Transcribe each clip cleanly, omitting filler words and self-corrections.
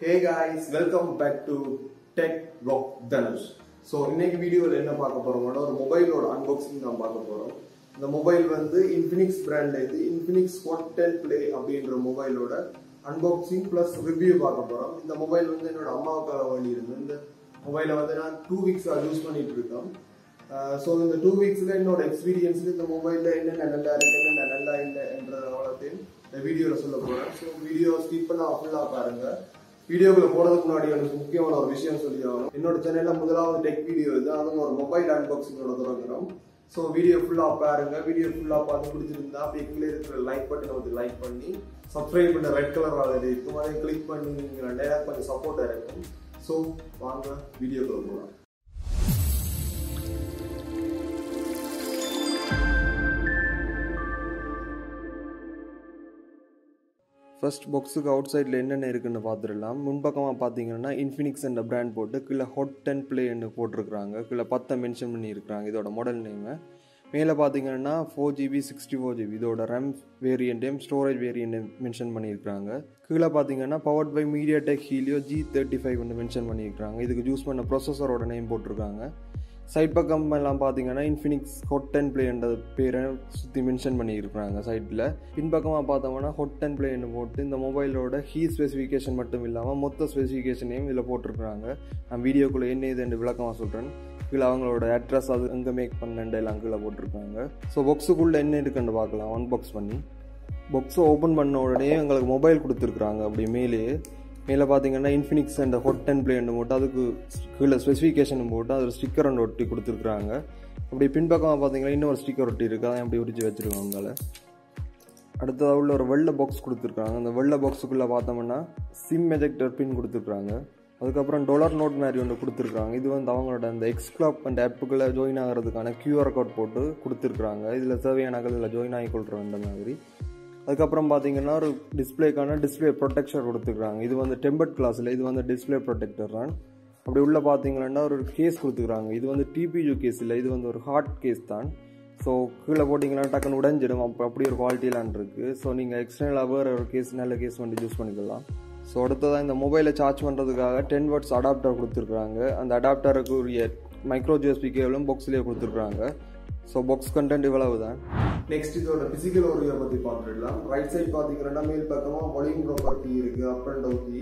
Hey guys, welcome back to Tech Vlog Dhanush. So இன்னைக்கு வீடியோல என்ன பார்க்க போறோம்னா ஒரு மொபைலோட அன்பாக்சிங் தான் பார்க்க போறோம். இந்த மொபைல் வந்து Infinix பிராண்ட்ல இருந்து Infinix Hot 10 Play அப்படிங்கற மொபைலோட அன்பாக்சிங் பிளஸ் ரிவ்யூ பார்க்க போறோம். இந்த மொபைல் வந்து என்னோட அம்மாவுக்காக வேண்டி இருந்தது. இந்த மொபைலை வந்து நான் 2 வீக்ஸா யூஸ் பண்ணிட்டு இருக்கேன். சோ இந்த 2 வீக்ஸ்ல என்னோட எக்ஸ்பீரியன்ஸ் இந்த மொபைல்ல என்னென்ன நல்லா இருக்கு என்னென்ன நல்லா இல்லன்றத இந்த வீடியோல சொல்ல போறேன். சோ வீடியோ ஸ்கிப் பண்ணாம ஃபுல்லா பாருங்க. வீடியோக்குள்ள போறதுக்கு முன்னாடி எனக்கு முக்கியமான ஒரு விஷயம் சொல்லி ஆகணும். என்னோட சேனல்ல முதலாவது டெக் வீடியோ இது. அதுவும் ஒரு மொபைல் அன்பாக்சிங்கோட தொடங்குறோம். ஸோ வீடியோ ஃபுல்லா பாருங்க. வீடியோ ஃபுல்லா பார்த்து பிடிச்சிருந்தா அப்படியே கீழே இருக்கிற லைக் பட்டனை வந்து லைக் பண்ணி சப்ஸ்கிரைப் பண்ண ரெட் கலர் ஆகுது இருக்கும் அதை கிளிக் பண்ணீங்கன்னா கொஞ்சம் சப்போர்ட்டா இருக்கும். ஸோ வாங்க வீடியோக்குள்ள போகலாம். ஃபர்ஸ்ட் பாக்ஸுக்கு அவுட் சைடில் என்னென்ன இருக்குன்னு பார்த்துடலாம். முன்பக்கமாக பார்த்தீங்கன்னா இன்ஃபினிக்ஸ் என்ற பிராண்ட் போட்டு கீழே ஹாட் 10 Playன்னு போட்டிருக்கிறாங்க. கீழே 10 மென்ஷன் பண்ணியிருக்கிறாங்க இதோட மாடல் நேமு. மேலே பார்த்தீங்கன்னா 4GB 64GB இதோட ரேம் வேரியண்ட்டையும் ஸ்டோரேஜ் வேரியண்ட்டையும் மென்ஷன் பண்ணியிருக்கிறாங்க. கீழே பார்த்தீங்கன்னா powered by MediaTek Helio G35 mention பண்ணியிருக்கிறாங்க. இதுக்கு யூஸ் பண்ண ப்ரொசஸரோட நேம் போட்டிருக்காங்க. சைட் பக்கம் எல்லாம் பார்த்தீங்கன்னா இன்ஃபினிக்ஸ் ஹாட் 10 Playன்ற பேரை சுற்றி மென்ஷன் பண்ணியிருக்கிறாங்க சைட்டில். பின்பக்கமாக பார்த்தோம்னா ஹாட் 10 Playன்னு போட்டு இந்த மொபைலோட ஸ்பெசிஃபிகேஷன் மட்டும் இல்லாமல் மொத்த ஸ்பெசிஃபிகேஷனையும் இதில் போட்டிருக்கிறாங்க. நான் வீடியோக்குள்ளே என்ன இதுன்னு விளக்கமாக சொல்கிறேன். கீழே அவங்களோட அட்ரஸ் அது எங்கே மேக் பண்ணேன் எல்லாம் கீழே போட்டிருக்காங்க. ஸோ பாக்ஸுக்குள்ளே என்ன இருக்குன்னு பார்க்கலாம். அன்பாக்ஸ் பண்ணி பாக்ஸை ஓப்பன் பண்ண உடனே எங்களுக்கு மொபைல் கொடுத்துருக்குறாங்க. அப்படி மேலே பார்த்தீங்கன்னா இன்ஃபினிக்ஸ் அண்ட் ஹாட் 10 Playன்னு போட்டு அதுக்கு கீழே ஸ்பெசிஃபிகேஷன் போட்டு அதில் ஸ்டிக்கர் ஒன்று ஒட்டி கொடுத்துருக்குறாங்க. அப்படி பின்பக்கமாக பார்த்தீங்கன்னா இன்னொரு ஸ்டிக்கர் ஒட்டி இருக்குது. அதை அப்படி உரிச்சு வச்சுருக்கோம். அவங்கள அடுத்ததாக உள்ள ஒரு வெள்ளை பாக்ஸ் கொடுத்துருக்காங்க. அந்த வெள்ளை பாக்ஸுக்குள்ளே பார்த்தோம்னா சிம் எஜெக்டர் பின் கொடுத்துருக்காங்க. அதுக்கப்புறம் $, நோட் மாதிரி ஒன்று கொடுத்துருக்காங்க. இது வந்து அவங்களோட அந்த எக்ஸ்க்ளப் அண்ட் ஆப்புக்குள்ளே ஜாயின் ஆகிறதுக்கான QR கோட் போட்டு கொடுத்துருக்குறாங்க. இதில் தேவையான இதில் ஜாயின் ஆகி கொள்கிற அந்த மாதிரி. அதுக்கப்புறம் பார்த்தீங்கன்னா ஒரு டிஸ்பிளேக்கான டிஸ்பிளே ப்ரொடெக்டர் கொடுத்துருக்காங்க. இது வந்து டெம்பர்ட் கிளாஸில் இது வந்து டிஸ்பிளே ப்ரொடெக்டர் தான். அப்படி உள்ள பார்த்தீங்கன்னா ஒரு கேஸ் கொடுத்துருக்காங்க. இது வந்து TPU கேஸ் இல்லை, இது வந்து ஒரு ஹார்ட் கேஸ் தான். ஸோ கீழே போட்டிங்கன்னா டக்குன்னு உடஞ்சிடும். அப்படி ஒரு குவாலிட்டியெலாம் இருக்குது. ஸோ நீங்கள் எக்ஸ்டர்னலாக வேறு ஒரு கேஸ் நல்ல கேஸ் வந்து யூஸ் பண்ணிக்கலாம். ஸோ அடுத்ததான் இந்த மொபைலை சார்ஜ் பண்ணுறதுக்காக 10 watts அடாப்டர் கொடுத்துருக்குறாங்க. அந்த அடாப்டருக்கு உரிய மைக்ரோ USB கேபிளும் பாக்ஸ்லேயே கொடுத்துருக்குறாங்க. ஸோ பாக்ஸ் கண்டென்ட் இவ்வளவு தான். நெக்ஸ்ட் இதோட பிசிக்கல் ஓரியை பற்றி பார்த்துடலாம். ரைட் சைட் பார்த்தீங்கன்னா மேல் பக்கமாக வால்யூம் ப்ராப்பர்ட்டி இருக்குது, அப் அண்ட் டவுன் கீ.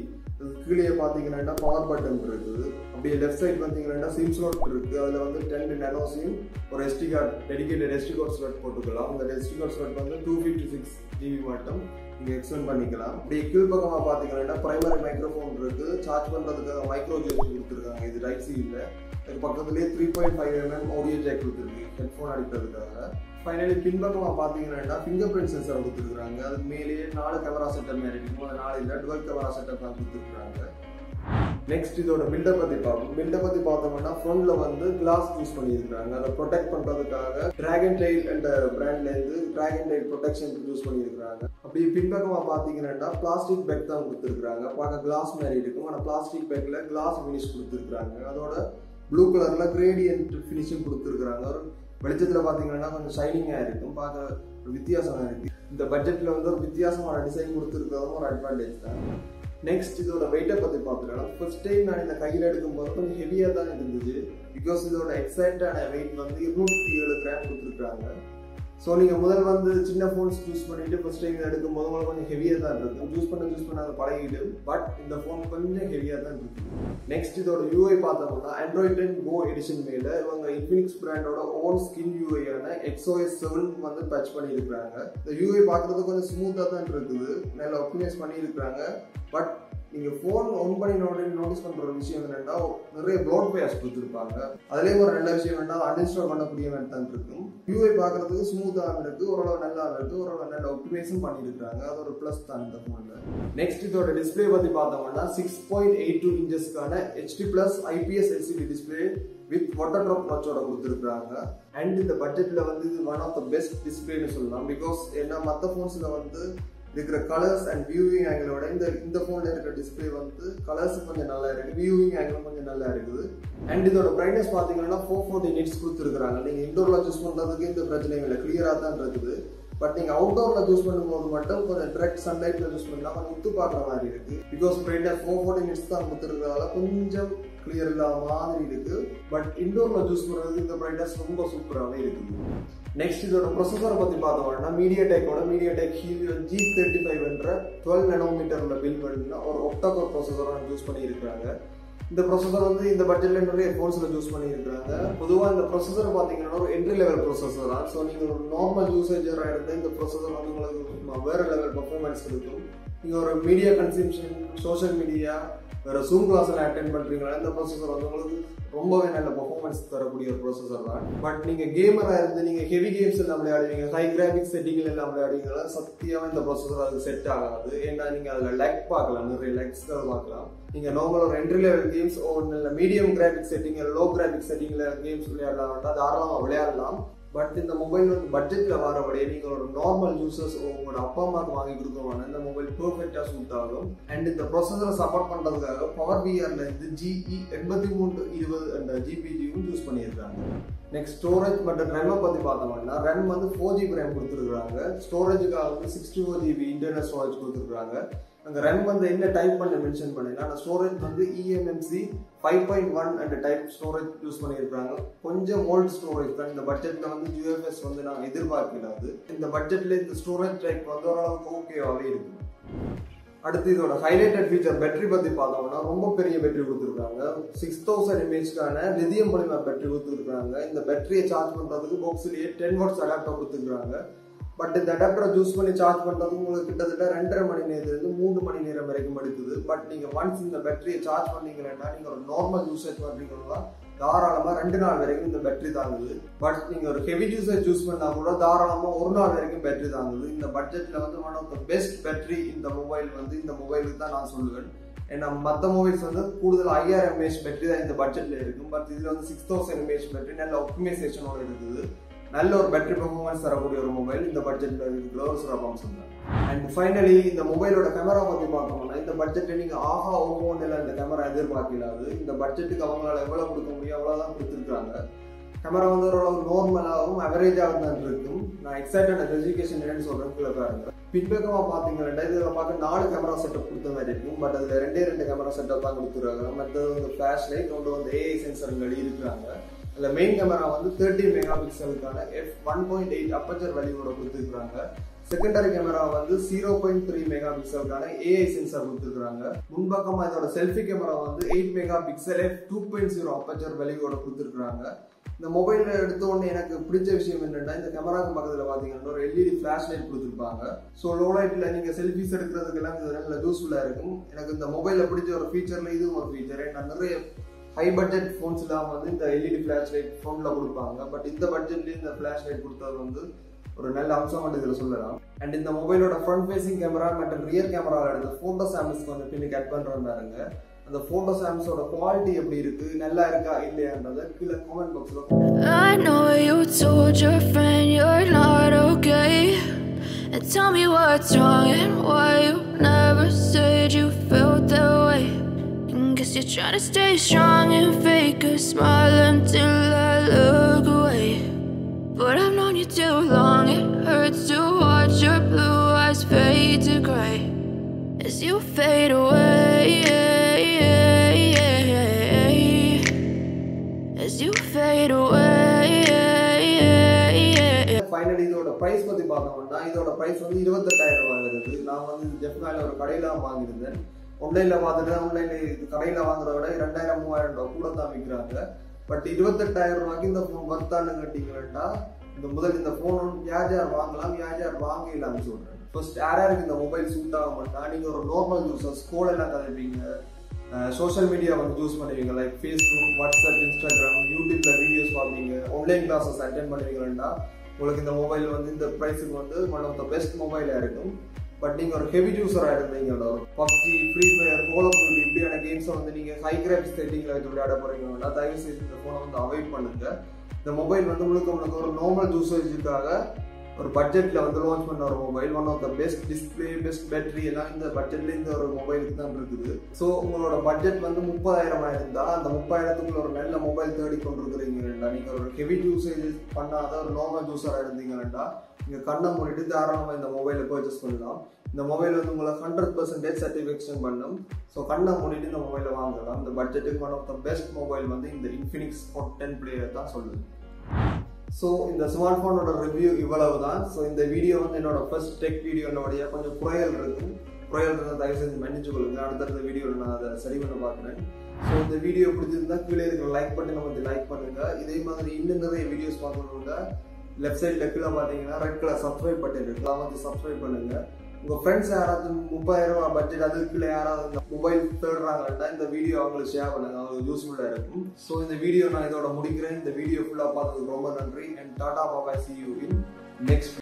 கீழே பார்த்தீங்கன்னா பவர் பட்டன் இருக்குது. அப்படியே லெஃப்ட் சைட் பார்த்தீங்கன்னா சிம் ஸ்லாட் இருக்குது. அதில் வந்து 10 nano சிம், ஒரு SD card dedicated SD card slot போட்டுக்கலாம். அந்த SD கார்டு ஸ்லாட் வந்து 256GB மட்டும் நீங்கள் எக்ஸ்டெண்ட் பண்ணிக்கலாம். அப்படியே கீழ் பக்கமாக பார்த்தீங்கன்னா பிரைமரி மைக்ரோஃபோன் இருக்குது. சார்ஜ் பண்ணுறதுக்காக மைக்ரோ USB கொடுத்துருக்காங்க. இது ரைட் சைடில். அதுக்கு பக்கத்துலேயே 3.5mm ஆடியோ ஜாக் கொடுத்துருக்கு ஹெட்ஃபோன் அடிக்கிறதுக்காக. ஃபைனலி பின்பக்கமாக பார்த்தீங்கன்னா ஃபிங்கர் பிரிண்ட் சென்சர் கொடுத்துருக்காங்க. அதுக்கு மேலேயே 4 கேமரா செட்டப் மாதிரி இருக்கும். அது 4 இல்லை, 12 கேமரா செட்டப் தான் கொடுத்துருக்காங்க. நெக்ஸ்ட் இதோட பில்டப் பற்றி பார்ப்போம். பில்டப் பற்றி பார்த்தோம்னா ஃப்ரண்ட்ல வந்து கிளாஸ் யூஸ் பண்ணியிருக்காங்க. அதை ப்ரொடெக்ட் பண்ணுறதுக்காக டிராகன் டைல் என்ற பிராண்ட்லேருந்து டிராகன் டைல் ப்ரொடெக்ஷன் யூஸ் பண்ணியிருக்காங்க. அப்படி பின்பக்கமாக பார்த்தீங்கன்னா பிளாஸ்டிக் பேக் தான் கொடுத்துருக்காங்க. பார்க்க கிளாஸ் மாதிரி இருக்கும். ஆனால் பிளாஸ்டிக் பேக்கில் கிளாஸ் ஃபினிஷ் கொடுத்துருக்காங்க. அதோட ப்ளூ கலரில் கிரேடியன்ட் ஃபினிஷிங் கொடுத்துருக்குறாங்க. ஒரு வெளிச்சத்தில் பார்த்தீங்கன்னா கொஞ்சம் ஷைனிங்காக இருக்கும். பார்க்க வித்தியாசமாக இருக்குது. இந்த பட்ஜெட்டில் வந்து ஒரு வித்தியாசமான டிசைன் கொடுத்துருக்கிறதும் ஒரு அட்வான்டேஜ் தான். நெக்ஸ்ட் இதோட வெயிட்டை பற்றி பார்த்துக்கலாம். ஃபர்ஸ்ட் டைம் நான் இந்த கையில் எடுக்கும்போது கொஞ்சம் ஹெவியாக தான் இருந்துச்சு. பிகாஸ் இதோட எக்ஸாக்டான வெயிட் வந்து 207 கிராம் கொடுத்துருக்காங்க. ஸோ நீங்கள் முதல் வந்து சின்ன ஃபோன்ஸ் சூஸ் பண்ணிட்டு ஃபர்ஸ்ட் டைம் எடுக்கும்போது உங்களுக்கு கொஞ்சம் ஹெவியாக தான் இருக்கும். சூஸ் பண்ண அதை பழகிட்டு, பட் இந்த ஃபோன் கொஞ்சம் ஹெவியாக தான் இருக்குது. நெக்ஸ்ட் இதோட UI பார்த்தோம்னா Android 10 Go எடிஷன் மேலே இவங்க இன்ஃபினிக்ஸ் பிராண்டோட ஓன் ஸ்கின் UIயான XOS 7 வந்து டச் பண்ணியிருக்கிறாங்க. இந்த UI பார்க்குறது கொஞ்சம் ஸ்மூத்தாக தான் இருக்குது, நல்லா ஆப்டிமைஸ் பண்ணியிருக்கிறாங்க. பட் நீங்கள் ஃபோன் ஆன் பண்ணி நோட்டீஸ் பண்ணுற ஒரு விஷயம் என்னென்னா நிறைய ப்ளோட் பேஸ் கொடுத்துருப்பாங்க. அதுலேயும் ஒரு நல்ல விஷயம் என்னென்னா அன்இன்ஸ்டால் பண்ணக்கூடிய மாதிரி தான் இருக்கும். UI பார்க்குறதுக்கு ஸ்மூத்தாக இருக்குது, ஓரளவு நல்லா இருக்குது, ஓரளவு நல்ல ஆப்டிமைஸும் பண்ணியிருக்காங்க. அது ஒரு ப்ளஸ் தான் இந்த ஃபோனில். நெக்ஸ்ட் இதோட டிஸ்பிளே பற்றி பார்த்தோம்னா 6.82 inchesக்கான HD+ IPS LCD display with water drop வாட்சோட கொடுத்துருக்காங்க. அண்ட் இந்த பட்ஜெட்டில் வந்து இது ஒன் ஆஃப் த பெஸ்ட் டிஸ்பிளேன்னு சொல்லலாம். பிகாஸ் ஏன்னா மற்ற ஃபோன்ஸில் வந்து இருக்கிற கலர்ஸ் அண்ட் வியூவிங் ஆங்கிளோட இந்த ஃபோனில் இருக்கிற டிஸ்பிளே வந்து கலர்ஸ் கொஞ்சம் நல்லா இருக்குது, வியூவிங் ஆங்கிள் கொஞ்சம் நல்லா இருக்குது. அண்ட் இதோட பிரைட்னஸ் பார்த்தீங்கன்னா 440 nits கொடுத்துருக்காங்க. நீங்கள் இன்டோரில் சூஸ் பண்ணுறதுக்கு இந்த பிரச்சனையும் இல்லை, கிளியராக தான் இருக்குது. பட் நீங்கள் அவுட்டோரில் யூஸ் பண்ணும்போது மட்டும் கொஞ்சம் டைரக்ட் சன்லைட்டில் யூஸ் பண்ணால் கொஞ்சம் உத்து பார்க்குற மாதிரி இருக்குது. பிகாஸ் பிரைட்னஸ் 440 நிட்ஸ் தான் கொடுத்துருக்கிறதால கொஞ்சம் கிளியர் இல்லாத மாதிரி இருக்குது. பட் இன்டோரில் யூஸ் பண்ணுறது இந்த பிரைட்னஸ் ரொம்ப சூப்பராகவே இருக்குது. நெக்ஸ்ட் இதோட ப்ரொசஸரை பற்றி பார்த்தோம்னா மீடியாடெக் ஹீலியோ G35 என்ற 12 nanometerல பில்ட் பண்ணினா ஒரு ஒக்டாகோர் ப்ரொசஸராக யூஸ் பண்ணியிருக்கிறாங்க. இந்த ப்ரொசஸர் வந்து இந்த பட்ஜெட்ல நிறைய ஃபோன்ஸில் யூஸ் பண்ணியிருக்கிறாங்க. பொதுவாக இந்த ப்ரொசஸர் பார்த்தீங்கன்னா ஒரு என்ட்ரி லெவல் ப்ரொசஸர் தான். ஸோ நீங்கள் ஒரு நார்மல் யூசேஜராக இருந்தால் இந்த ப்ரொசஸர் வந்து உங்களுக்கு வேறு லெவல் பர்ஃபார்மன்ஸ் இருக்கும். நீங்கள் ஒரு மீடியா கன்சம்ஷன், சோஷியல் மீடியா, வேறு ஜூம் கிளாஸில் அட்டென்ட் பண்ணுறீங்களா இந்த ப்ரொசஸர் வந்து உங்களுக்கு ரொம்பவே நல்ல பர்ஃபார்மன்ஸ் தரக்கூடிய ஒரு ப்ரொசஸர் தான். பட் நீங்கள் கேமராக இருந்து நீங்கள் ஹெவி கேம்ஸ் எல்லாம் விளையாடுவீங்க, ஹை கிராஃபிக்ஸ் செட்டிங்கில் எல்லாம் விளையாடுவீங்களா சத்தியமாக இந்த ப்ரொசஸர் அதுக்கு செட் ஆகாது. ஏன்னா நீங்கள் அதில் லைக் பார்க்கலாம், நிறைய லைக்ஸ்கள் பார்க்கலாம். நீங்கள் நார்மல் ஒரு என்ட்ரி லெவல் கேம்ஸ் நல்ல medium graphics setting, low graphics செட்டிங்கில் கேம்ஸ் விளையாடலாம், தாராளமாக விளையாடலாம். பட் இந்த மொபைல் வந்து பட்ஜெட்டில் வரபடியே நீங்கள் ஒரு நார்மல் யூசர்ஸ் உங்களோட அப்பா அம்மாவுக்கு வாங்கி கொடுக்குவாங்க இந்த மொபைல் பெர்ஃபெக்டாக சூட் ஆகும். அண்ட் இந்த ப்ரொசஸரை சப்போர்ட் பண்ணுறதுக்காக பவர் விஆர்ல இருந்து GE8320 என்ற ஜிபிஜியும் யூஸ் பண்ணியிருக்காங்க. நெக்ஸ்ட் ஸ்டோரேஜ் மற்றும் ரேமை பற்றி பார்த்தோம்னா ரேம் வந்து 4GB ரேம் கொடுத்துருக்குறாங்க. ஸ்டோரேஜுக்காக வந்து 64GB இன்டர்னல் ஸ்டோரேஜ் கொடுத்துருக்குறாங்க. அங்கே ரேம் வந்து என்ன டைப் பண்ண மென்ஷன் பண்ணினா அந்த ஸ்டோரேஜ் வந்து eMMC 5.1 என்ற டைப் ஸ்டோரேஜ் யூஸ் பண்ணியிருக்காங்க. கொஞ்சம் ஓல்டு ஸ்டோரேஜ் தான். இந்த பட்ஜெட்டில் வந்து UFS வந்து நாங்கள் எதிர்பார்க்கிறாது. இந்த பட்ஜெட்டில் இந்த ஸ்டோரேஜ் டைப் வந்து ஓரளவுக்கு ஓகேவாகவே இருக்குது. அடுத்து இதோட ஹைலைட்டட் ஃபீச்சர் பேட்டரி பற்றி பார்த்தோம்னா ரொம்ப பெரிய பேட்டரி கொடுத்துருக்காங்க. 6000 mAhக்கான லித்தியம் பாலிமர் பேட்டரி கொடுத்துருக்காங்க. இந்த பேட்டரியை சார்ஜ் பண்ணுறதுக்கு பாக்ஸ்லேயே 10 watts அடாப்டர் கொடுத்துருக்காங்க. பட் இந்த அடாப்டரை யூஸ் பண்ணி சார்ஜ் பண்ணுறதுக்கு உங்களுக்கு கிட்டத்தட்ட 2.5 மணி நேரத்துலேருந்து 3 மணி நேரம் வரைக்கும் எடுக்குது. பட் நீங்கள் ஒன்ஸ் இந்த பேட்டரியை சார்ஜ் பண்ணீங்கன்னா நீங்கள் ஒரு நார்மல் யூசேஜ் பண்ணுறீங்கன்னா தாராளமாக 2 நாள் வரைக்கும் இந்த பேட்டரி தாங்குது. பட் நீங்கள் ஒரு ஹெவி யூசேஜ் யூஸ் பண்ணால் கூட தாராளமாக 1 நாள் வரைக்கும் பேட்டரி தாங்குது. இந்த பட்ஜெட்டில் வந்து one of the best battery இந்த மொபைல் வந்து இந்த மொபைலுக்கு தான் நான் சொல்லுவேன். ஏன்னா மற்ற மொபைல்ஸ் வந்து கூடுதல் 5000 mAh பேட்டரி தான் இந்த பட்ஜெட்டில் இருக்கும். பட் இதில் வந்து 6000 mAh பேட்டரி நல்ல ஆப்டிமைசேஷனோட இருக்குது. நல்ல ஒரு பேட்டரி பர்ஃபார்மன்ஸ் தரக்கூடிய ஒரு மொபைல் இந்த பட்ஜெட்டில் இருக்கிற ஒரு சிறப்பு அம்சம் தான். அண்ட் ஃபைனலி இந்த மொபைலோட கேமரா பற்றி பார்த்தோம்னா இந்த பட்ஜெட்டில் நீங்கள் ஆஹா ஓஹோன்னு எல்லாம் இந்த கேமரா எதிர்பார்க்கலாது. இந்த பட்ஜெட்டுக்கு அவங்களால எவ்வளோ கொடுக்க முடியும் அவ்வளோதான் கொடுத்துருக்காங்க. கேமரா வந்து ஓரளவு நார்மலாகவும் அவரேஜாகவும் தான் இருக்கும். நான் எக்ஸைட்டட் ஸ்பெசிஃபிகேஷன் என்னன்னு சொல்கிறேன் கீழே பாருங்க. பின்பக்கமாக பார்த்தீங்கன்னா இதில் பார்க்க 4 கேமரா செட்டப் கொடுத்த மாதிரி இருக்கும். பட் அதில் 2 கேமரா செட்டப் தான் கொடுத்துருக்காங்க. மற்றது வந்து ஃபிளாஷ் லைட், ஒன்று வந்து AI சென்சர்கள் இருக்கிறாங்க. அதில் மெயின் கேமரா வந்து 30 மெகாபிக்சலுக்கான f1.8 அப்பச்சர் வேல்யூவோட கொடுத்துருக்காங்க. செகண்டரி கேமரா வந்து 0.3 மெகாபிக்சலுக்கான AI சென்சார் கொடுத்துருக்காங்க. முன்பக்கமாக இதோட செல்ஃபி கேமரா வந்து 8 மெகாபிக்சல் f2.0 அப்பச்சர் வேல்யூவோட கொடுத்துருக்காங்க. இந்த மொபைலில் எடுத்த உடனே எனக்கு பிடிச்ச விஷயம் என்னென்னா இந்த கேமராக்கு பக்கத்தில் பார்த்தீங்கன்னா ஒரு LED ஃபிளாஷ் லைட் கொடுத்துருப்பாங்க. ஸோ லோ லைட்டில் நீங்கள் செல்ஃபிஸ் எடுக்கிறதுக்கெல்லாம் இது நல்ல யூஸ்ஃபுல்லாக இருக்கும். எனக்கு இந்த மொபைலில் பிடிச்ச ஒரு ஃபீச்சரில் இதுவும் ஒரு ஃபீச்சர். நான் நிறைய ஹை பட்ஜெட் ஃபோன்ஸ்லாம் வந்து இந்த LED ஃபிளாஷ் லைட் ஃபோனில் கொடுப்பாங்க. பட் இந்த பட்ஜெட்லேயும் இந்த ஃபிளாஷ் லைட் கொடுத்தது வந்து ஒரு நல்ல அம்சம் மட்டும் இதில் சொல்லலாம். அண்ட் இந்த மொபைலோட ஃப்ரண்ட் ஃபேசிங் கேமரா மற்றும் ரியர் கேமராவில் எடுத்த ஃபோட்டோ சாம்பிள்ஸ் கொஞ்சம் பின்னுக்கு கட் பண்ணுறாங்க. அந்த ஃபோட்டோ சாம்பிள்ஸோட குவாலிட்டி எப்படி இருக்கு, நல்லா இருக்கா இல்லையான்றதை கீழே கமெண்ட் பாக்ஸில். I know you told your friend you're not okay, and tell me what's wrong and why you never said you felt that way. Guess you're trying to stay strong and fake a smile until I look away. But I've known you too long, it hurts to watch your blue eyes fade to grey as you fade away, as you fade away. Finally இதோட price பற்றி பார்த்தோம்னா இதோட price வந்து 28,000 ரூபாய் வருது. நான் வந்து ஜெஃப்னால ஒரு கடையில் வாங்கியிருந்தேன். ஆன்லைனில் பார்த்துட்டு ஆன்லைனில் கடையில் வாங்குறத விட 2000-3000 ரூபா கூட தான் விற்கிறாங்க. பட் 28,000 ரூபாய்க்கு இந்த ஃபோன் வர்த்தான்னு கேட்டிங்கன்னா இந்த ஃபோன் யார் வாங்கலாம், யார் வாங்கலாம்னு சொல்கிறேன். ஃபர்ஸ்ட் யாருக்கு இந்த மொபைல் சூட் ஆக மாட்டா, நீங்கள் ஒரு நார்மல் யூசர்ஸ் ஸ்கூல் எல்லாம் கதைப்பீங்க, சோஷியல் மீடியா வந்து யூஸ் பண்ணுவீங்க, லைக் ஃபேஸ்புக், வாட்ஸ்அப், இன்ஸ்டாகிராம், யூடியூப்ல வீடியோஸ் பார்ப்பீங்க, ஆன்லைன் கிளாஸஸ் அட்டென்ட் பண்ணுவீங்கன்னா உங்களுக்கு இந்த மொபைல் வந்து இந்த ப்ரைஸுக்கு வந்து ஒன் ஆஃப் த பெஸ்ட் மொபைலாக இருக்கும். பட் நீங்கள் ஒரு ஹெவி யூஸராக இருந்தீங்கன்னா ஒரு PUBG, free fire, call of duty இப்படியான கேம்ஸை வந்து நீங்கள் ஹை கிராஃபிக்ஸ் செட்டிங்கில் வச்சு விளையாட போகிறீங்கன்னா தயவு செய்து இந்த ஃபோனை வந்து அவாய்ட் பண்ணுங்க. இந்த மொபைல் வந்து முழுக்க ஒரு நார்மல் யூசேஜுக்காக ஒரு பட்ஜெட்டில் வந்து லான்ச் பண்ண ஒரு mobile. One of the best display, best battery எல்லாம் இந்த பட்ஜெட்லேயே இந்த ஒரு மொபைலுக்கு தான் இருக்குது. ஸோ உங்களோட பட்ஜெட் வந்து 30,000 இருந்தால் அந்த 30,000க்குள்ள ஒரு நல்ல மொபைல் தேடி கொண்டிருக்கிறீங்கன்னா, நீங்கள் ஒரு ஹெவி யூசேஜ் பண்ணாத ஒரு நார்மல் யூஸராக இருந்தீங்கன்னா நீங்கள் கண்ணை மூடிட்டு தாராளமாக இந்த மொபைலை பர்ச்சேஸ் பண்ணலாம். இந்த மொபைல் வந்து உங்களை 100% சாட்டிஸ்ஃபேக்ஷன் பண்ணும். ஸோ கண்ணை மூடிட்டு இந்த மொபைலை வாங்கலாம். இந்த பட்ஜெட்டுக்கு one of the best mobile வந்து இந்த இன்ஃபினிக்ஸ் ஹாட் 10 பிளேயர் தான் சொல்லுது. ஸோ இந்த ஸ்மார்ட் ஃபோனோட ரிவ்யூ இவ்வளவு தான். ஸோ இந்த வீடியோ வந்து என்னோட ஃபர்ஸ்ட் டெக் வீடியோனுடைய கொஞ்சம் குறைகள் இருந்தால் தயவு செஞ்சு மன்னிச்சு கொள்ளுங்க. அடுத்தடுத்த வீடியோவில் நான் அதை சரி பண்ண பார்க்குறேன். ஸோ இந்த வீடியோ பிடிச்சிருந்தா கீழே இருக்கிற லைக் பட்டனை வந்து லைக் பண்ணுங்க. இதே மாதிரி இன்னும் நிறைய வீடியோஸ் பார்க்கணுங்க. லெஃப்ட் சைடில் கீழே பார்த்தீங்கன்னா ரெட் கலர் சப்ஸ்கிரைப் பட்டன் இருக்கு, அதை வந்து சப்ஸ்கிரைப் பண்ணுங்க. உங்கள் ஃப்ரெண்ட்ஸ் யாராவது 30,000 பட்ஜெட் அதுக்குள்ளே யாராவது மொபைல் தேடுறாங்கன்னா இந்த வீடியோ அவங்களுக்கு ஷேர் பண்ணுங்க, அவங்களுக்கு யூஸ்ஃபுல்லாக இருக்கும். ஸோ இந்த வீடியோ நான் இதோட முடிக்கிறேன். இந்த வீடியோ ஃபுல்லாக பார்த்ததுக்கு ரொம்ப நன்றி. And tata bye bye, see you in next.